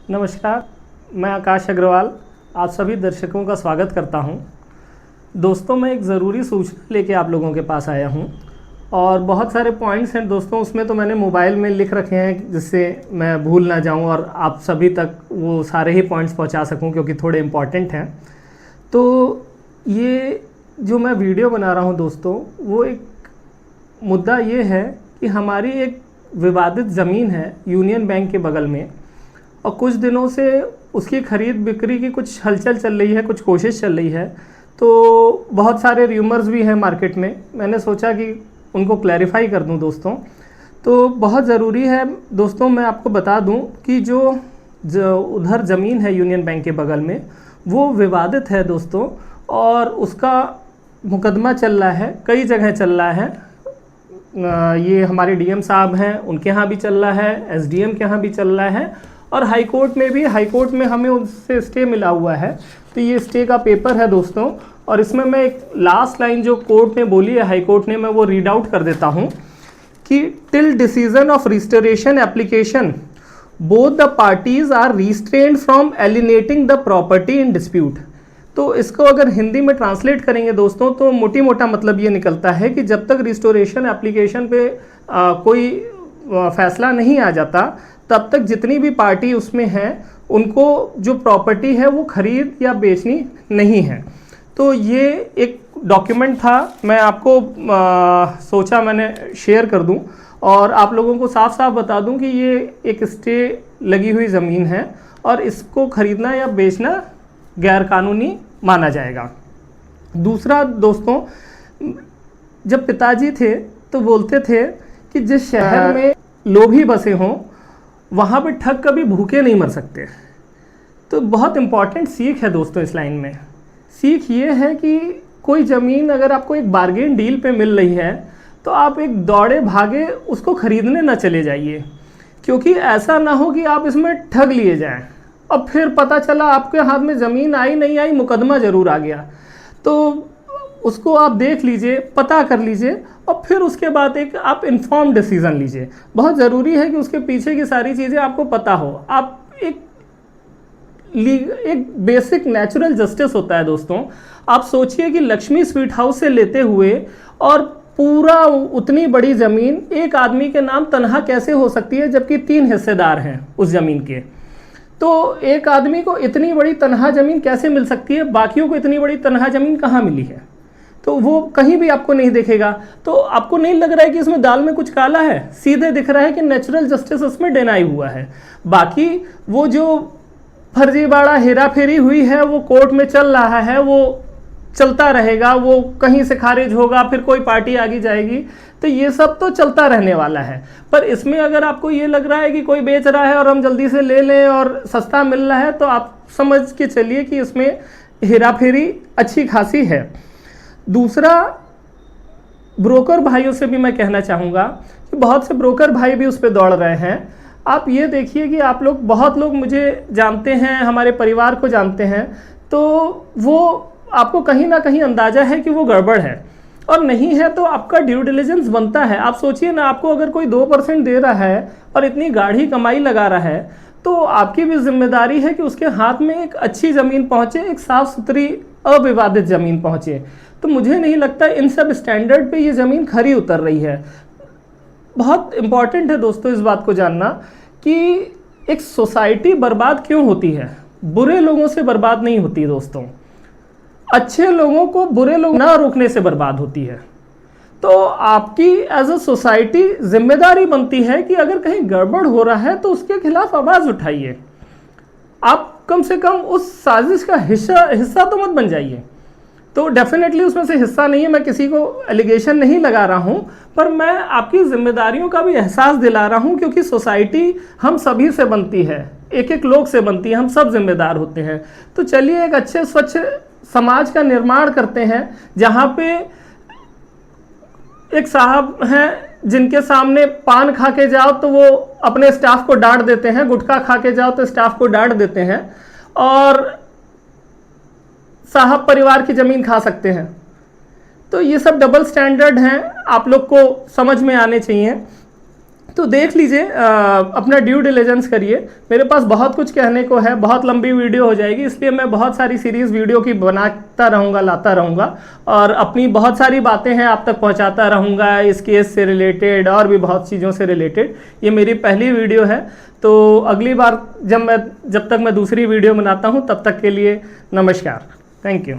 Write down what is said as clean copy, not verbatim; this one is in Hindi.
नमस्कार, मैं आकाश अग्रवाल आप सभी दर्शकों का स्वागत करता हूं। दोस्तों, मैं एक ज़रूरी सूचना लेके आप लोगों के पास आया हूं और बहुत सारे पॉइंट्स हैं दोस्तों, उसमें तो मैंने मोबाइल में लिख रखे हैं जिससे मैं भूल ना जाऊं और आप सभी तक वो सारे ही पॉइंट्स पहुंचा सकूं क्योंकि थोड़े इम्पॉर्टेंट हैं। तो ये जो मैं वीडियो बना रहा हूं दोस्तों, वो एक मुद्दा ये है कि हमारी एक विवादित ज़मीन है यूनियन बैंक के बगल में और कुछ दिनों से उसकी ख़रीद बिक्री की कुछ हलचल चल रही है, कुछ कोशिश चल रही है। तो बहुत सारे र्यूमर्स भी हैं मार्केट में, मैंने सोचा कि उनको क्लैरिफाई कर दूं दोस्तों। तो बहुत ज़रूरी है दोस्तों, मैं आपको बता दूं कि जो उधर ज़मीन है यूनियन बैंक के बगल में वो विवादित है दोस्तों, और उसका मुकदमा चल रहा है, कई जगह चल रहा है। ये हमारे डीएम साहब हैं, उनके यहाँ भी चल रहा है, एसडीएम के यहाँ भी चल रहा है और हाई कोर्ट में भी। हाई कोर्ट में हमें उससे स्टे मिला हुआ है, तो ये स्टे का पेपर है दोस्तों। और इसमें मैं एक लास्ट लाइन जो कोर्ट ने बोली है, हाई कोर्ट ने, मैं वो रीड आउट कर देता हूँ कि till decision of restoration application both the parties are restrained from alienating the property in dispute. तो इसको अगर हिंदी में ट्रांसलेट करेंगे दोस्तों, तो मोटी मोटा मतलब ये निकलता है कि जब तक रिस्टोरेशन एप्लीकेशन पे कोई फैसला नहीं आ जाता, तब तक जितनी भी पार्टी उसमें है उनको जो प्रॉपर्टी है वो खरीद या बेचनी नहीं है। तो ये एक डॉक्यूमेंट था, मैं आपको सोचा मैंने शेयर कर दूं और आप लोगों को साफ साफ बता दूं कि ये एक स्टे लगी हुई ज़मीन है और इसको खरीदना या बेचना गैरकानूनी माना जाएगा। दूसरा दोस्तों, जब पिताजी थे तो बोलते थे कि जिस शहर में लोभी बसे हों वहाँ पे ठग कभी भूखे नहीं मर सकते। तो बहुत इम्पॉर्टेंट सीख है दोस्तों इस लाइन में। सीख ये है कि कोई ज़मीन अगर आपको एक बार्गेन डील पे मिल रही है तो आप एक दौड़े भागे उसको ख़रीदने ना चले जाइए, क्योंकि ऐसा ना हो कि आप इसमें ठग लिए जाएं और फिर पता चला आपके हाथ में ज़मीन आई नहीं आई, मुकदमा ज़रूर आ गया। तो उसको आप देख लीजिए, पता कर लीजिए और फिर उसके बाद एक आप इन्फॉर्म डिसीज़न लीजिए। बहुत ज़रूरी है कि उसके पीछे की सारी चीज़ें आपको पता हो। आप एक बेसिक नेचुरल जस्टिस होता है दोस्तों। आप सोचिए कि लक्ष्मी स्वीट हाउस से लेते हुए और पूरा उतनी बड़ी ज़मीन एक आदमी के नाम तनहा कैसे हो सकती है, जबकि 3 हिस्सेदार हैं उस ज़मीन के। तो एक आदमी को इतनी बड़ी तनहा ज़मीन कैसे मिल सकती है, बाकियों को इतनी बड़ी तनहा ज़मीन कहाँ मिली है? तो वो कहीं भी आपको नहीं दिखेगा। तो आपको नहीं लग रहा है कि इसमें दाल में कुछ काला है, सीधे दिख रहा है कि नेचुरल जस्टिस उसमें डिनाई हुआ है। बाकी वो जो फर्जीवाड़ा हेरा फेरी हुई है वो कोर्ट में चल रहा है, वो चलता रहेगा, वो कहीं से खारिज होगा, फिर कोई पार्टी आगे जाएगी, तो ये सब तो चलता रहने वाला है। पर इसमें अगर आपको ये लग रहा है कि कोई बेच रहा है और हम जल्दी से ले लें और सस्ता मिल रहा है, तो आप समझ के चलिए कि इसमें हेरा फेरी अच्छी खासी है। दूसरा, ब्रोकर भाइयों से भी मैं कहना चाहूँगा कि बहुत से ब्रोकर भाई भी उस पर दौड़ रहे हैं। आप ये देखिए कि आप लोग, बहुत लोग मुझे जानते हैं, हमारे परिवार को जानते हैं, तो वो आपको कहीं ना कहीं अंदाज़ा है कि वो गड़बड़ है, और नहीं है तो आपका ड्यू डिलिजेंस बनता है। आप सोचिए ना, आपको अगर कोई 2% दे रहा है और इतनी गाढ़ी कमाई लगा रहा है, तो आपकी भी जिम्मेदारी है कि उसके हाथ में एक अच्छी ज़मीन पहुँचे, एक साफ़ सुथरी अविवादित ज़मीन पहुँचे। तो मुझे नहीं लगता इन सब स्टैंडर्ड पे ये ज़मीन खरी उतर रही है। बहुत इम्पॉर्टेंट है दोस्तों इस बात को जानना कि एक सोसाइटी बर्बाद क्यों होती है। बुरे लोगों से बर्बाद नहीं होती दोस्तों, अच्छे लोगों को बुरे लोग ना रोकने से बर्बाद होती है। तो आपकी एज अ सोसाइटी जिम्मेदारी बनती है कि अगर कहीं गड़बड़ हो रहा है तो उसके खिलाफ आवाज़ उठाइए। आप कम से कम उस साजिश का हिस्सा तो मत बन जाइए। तो डेफिनेटली उसमें से हिस्सा नहीं है, मैं किसी को एलिगेशन नहीं लगा रहा हूं, पर मैं आपकी जिम्मेदारियों का भी एहसास दिला रहा हूं, क्योंकि सोसाइटी हम सभी से बनती है, एक एक लोग से बनती है, हम सब जिम्मेदार होते हैं। तो चलिए एक अच्छे स्वच्छ समाज का निर्माण करते हैं, जहां पे एक साहब हैं जिनके सामने पान खा के जाओ तो वो अपने स्टाफ को डांट देते हैं, गुटखा खा के जाओ तो स्टाफ को डांट देते हैं, और साहब परिवार की ज़मीन खा सकते हैं। तो ये सब डबल स्टैंडर्ड हैं, आप लोग को समझ में आने चाहिए। तो देख लीजिए, अपना ड्यू डिलिजेंस करिए। मेरे पास बहुत कुछ कहने को है, बहुत लंबी वीडियो हो जाएगी, इसलिए मैं बहुत सारी सीरीज़ वीडियो की बनाता रहूँगा, लाता रहूँगा, और अपनी बहुत सारी बातें हैं आप तक पहुँचाता रहूँगा, इस केस से रिलेटेड और भी बहुत चीज़ों से रिलेटेड। ये मेरी पहली वीडियो है, तो अगली बार जब तक मैं दूसरी वीडियो बनाता हूँ, तब तक के लिए नमस्कार, थैंक यू।